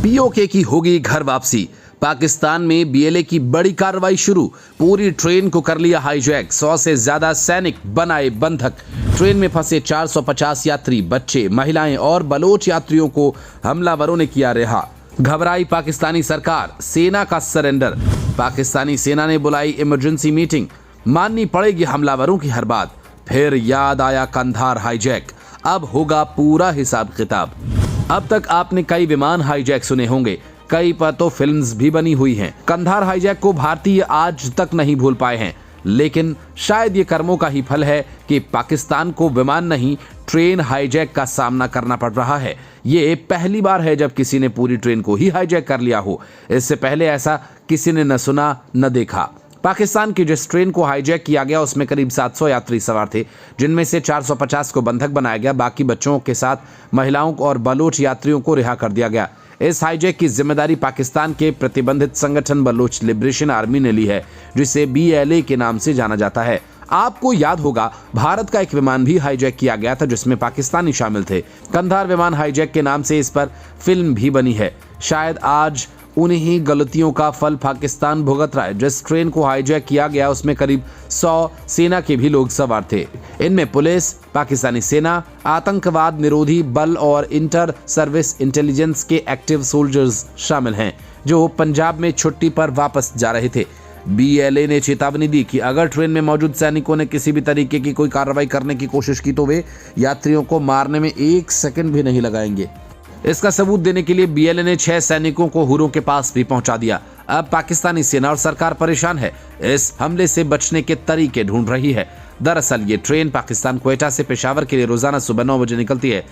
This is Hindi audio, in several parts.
पीओके की होगी घर वापसी। पाकिस्तान में बीएलए की बड़ी कार्रवाई शुरू। पूरी ट्रेन को कर लिया हाईजैक। 100 से ज्यादा सैनिक बनाए बंधक। ट्रेन में फंसे 450 यात्री, बच्चे, महिलाएं और बलोच यात्रियों को हमलावरों ने किया रिहा। घबराई पाकिस्तानी सरकार, सेना का सरेंडर। पाकिस्तानी सेना ने बुलाई इमरजेंसी मीटिंग। माननी पड़ेगी हमलावरों की हर बात। फिर याद आया कंधार हाईजैक। अब होगा पूरा हिसाब किताब। अब तक आपने कई विमान हाईजैक सुने होंगे, कई पर तो फिल्म्स भी बनी हुई हैं। कंधार हाईजैक को भारतीय आज तक नहीं भूल पाए हैं, लेकिन शायद ये कर्मों का ही फल है कि पाकिस्तान को विमान नहीं, ट्रेन हाईजैक का सामना करना पड़ रहा है। ये पहली बार है जब किसी ने पूरी ट्रेन को ही हाईजैक कर लिया हो। इससे पहले ऐसा किसी ने न सुना न देखा। पाकिस्तान की जिस ट्रेन को हाईजैक किया गया उसमें करीब 700 यात्री सवार थे, जिनमें से 450 को बंधक बनाया गया। बाकी बच्चों के साथ महिलाओं और बलोच यात्रियों को रिहा कर दिया गया। इस हाईजैक की जिम्मेदारी पाकिस्तान के प्रतिबंधित संगठन बलोच लिबरेशन आर्मी ने ली है, जिसे बीएलए के नाम से जाना जाता है। आपको याद होगा, भारत का एक विमान भी हाईजैक किया गया था जिसमें पाकिस्तानी शामिल थे। कंधार विमान हाईजैक के नाम से इस पर फिल्म भी बनी है। शायद आज उन्हीं गलतियों का फल पाकिस्तान भुगत रहा है। जिस ट्रेन को हाईजैक किया गया उसमें करीब 100 सेना के भी लोग सवार थे। इनमें पुलिस, पाकिस्तानी सेना, आतंकवाद निरोधी बल और इंटर सर्विस इंटेलिजेंस के एक्टिव सोल्जर्स शामिल हैं, जो पंजाब में छुट्टी पर वापस जा रहे थे। बीएलए ने चेतावनी दी कि अगर ट्रेन में मौजूद सैनिकों ने किसी भी तरीके की कोई कार्रवाई करने की कोशिश की तो वे यात्रियों को मारने में 1 सेकंड भी नहीं लगाएंगे। इसका सबूत देने के लिए बीएलए ने 6 सैनिकों को हुरों के पास भी पहुंचा दिया। अब पाकिस्तानी सेना और सरकार परेशान है, इस हमले से बचने के तरीके ढूंढ रही है। दरअसल ये ट्रेन पाकिस्तान क्वेटा से पेशावर के लिए रोजाना सुबह 9 बजे निकलती है,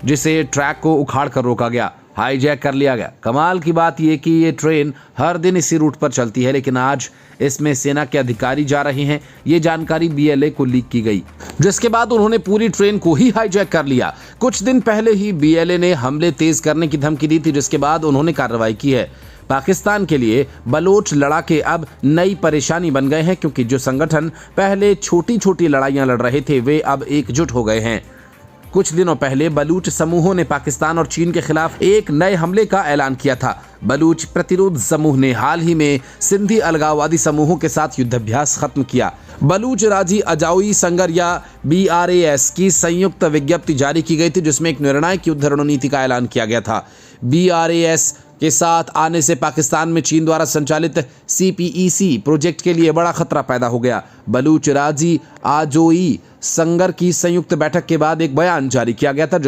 जिसे ट्रैक को उखाड़ कर रोका गया, हाईजैक कर लिया गया। कमाल की बात यह कि ये ट्रेन हर दिन इसी रूट पर चलती है, लेकिन आज इसमें सेना के अधिकारी जा रहे हैं। ये जानकारी बीएलए को लीक की गई, जिसके बाद उन्होंने पूरी ट्रेन को ही हाईजैक कर लिया। कुछ दिन पहले ही बीएलए ने हमले तेज करने की धमकी दी थी, जिसके बाद उन्होंने कार्रवाई की है। पाकिस्तान के लिए बलोच लड़ाके अब नई परेशानी बन गए हैं, क्योंकि जो संगठन पहले छोटी छोटी लड़ाइयां लड़ रहे थे वे अब एकजुट हो गए हैं। कुछ दिनों पहले बलूच समूहों ने पाकिस्तान और चीन के खिलाफ एक नए हमले का ऐलान किया था। बलूच प्रतिरोध समूह ने हाल ही में सिंधी अलगाववादी समूहों के साथ युद्धाभ्यास खत्म किया। बलूच राजी अजाउई संगर या BRAS की संयुक्त विज्ञप्ति जारी की गई थी, जिसमें एक निर्णायक युद्ध रणनीति का ऐलान किया गया था। BRAS के साथ आने से पाकिस्तान में चीन द्वारा संचालित CPEC प्रोजेक्ट के लिए बड़ा खतरा पैदा हो गया। बलूच राजी आजोई संगर की संयुक्त बैठक के बाद एक बयान जारी किया गया था,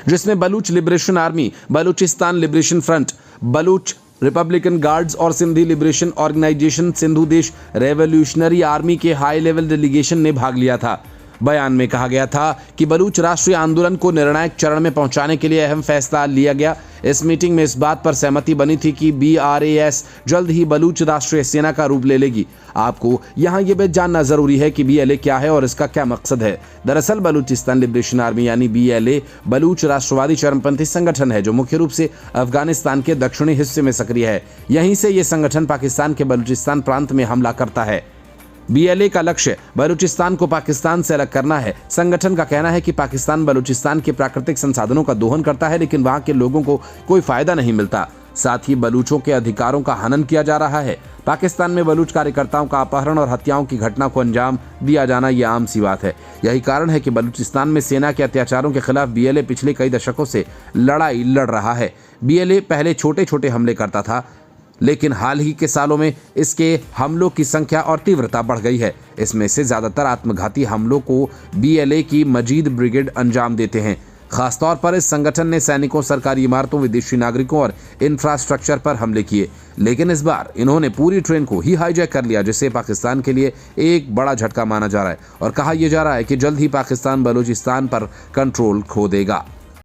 जिसमें Baloch liberation army, Balochistan liberation front, Baloch Republican guards और सिंधी लिबरेशन ऑर्गेनाइजेशन सिंधु देश रेवोल्यूशनरी आर्मी के हाई लेवल डेलीगेशन ने भाग लिया था। बयान में कहा गया था कि बलूच राष्ट्रीय आंदोलन को निर्णायक चरण में पहुंचाने के लिए अहम फैसला लिया गया। इस मीटिंग में इस बात पर सहमति बनी थी कि BRAS जल्द ही बलूच राष्ट्रीय सेना का रूप ले लेगी। आपको यहाँ ये बात जानना जरूरी है कि BLA क्या है और इसका क्या मकसद है। दरअसल बलूचिस्तान लिबरेशन आर्मी यानी BLA बलूच राष्ट्रवादी चरमपंथी संगठन है, जो मुख्य रूप से अफगानिस्तान के दक्षिणी हिस्से में सक्रिय है। यहीं से ये संगठन पाकिस्तान के बलूचिस्तान प्रांत में हमला करता है। BLA का लक्ष्य बलूचिस्तान को पाकिस्तान से अलग करना है। संगठन का कहना है कि पाकिस्तान बलूचिस्तान के प्राकृतिक संसाधनों का दोहन करता है, लेकिन वहां के लोगों को कोई फायदा नहीं मिलता। साथ ही बलूचों के अधिकारों का हनन किया जा रहा है। पाकिस्तान में बलूच कार्यकर्ताओं का अपहरण और हत्याओं की घटना को अंजाम दिया जाना यह आम सी बात है। यही कारण है कि बलूचिस्तान में सेना के अत्याचारों के खिलाफ BLA पिछले कई दशकों से लड़ाई लड़ रहा है। BLA पहले छोटे छोटे हमले करता था, लेकिन हाल ही के सालों में इसके हमलों की संख्या और तीव्रता बढ़ गई है। इसमें से ज्यादातर आत्मघाती हमलों को BLA की मजीद ब्रिगेड अंजाम देते हैं। खासतौर पर इस संगठन ने सैनिकों, सरकारी इमारतों, विदेशी नागरिकों और इंफ्रास्ट्रक्चर पर हमले किए। लेकिन इस बार इन्होंने पूरी ट्रेन को ही हाईजैक कर लिया, जिससे पाकिस्तान के लिए एक बड़ा झटका माना जा रहा है और कहा यह जा रहा है कि जल्द ही पाकिस्तान बलूचिस्तान पर कंट्रोल खो देगा।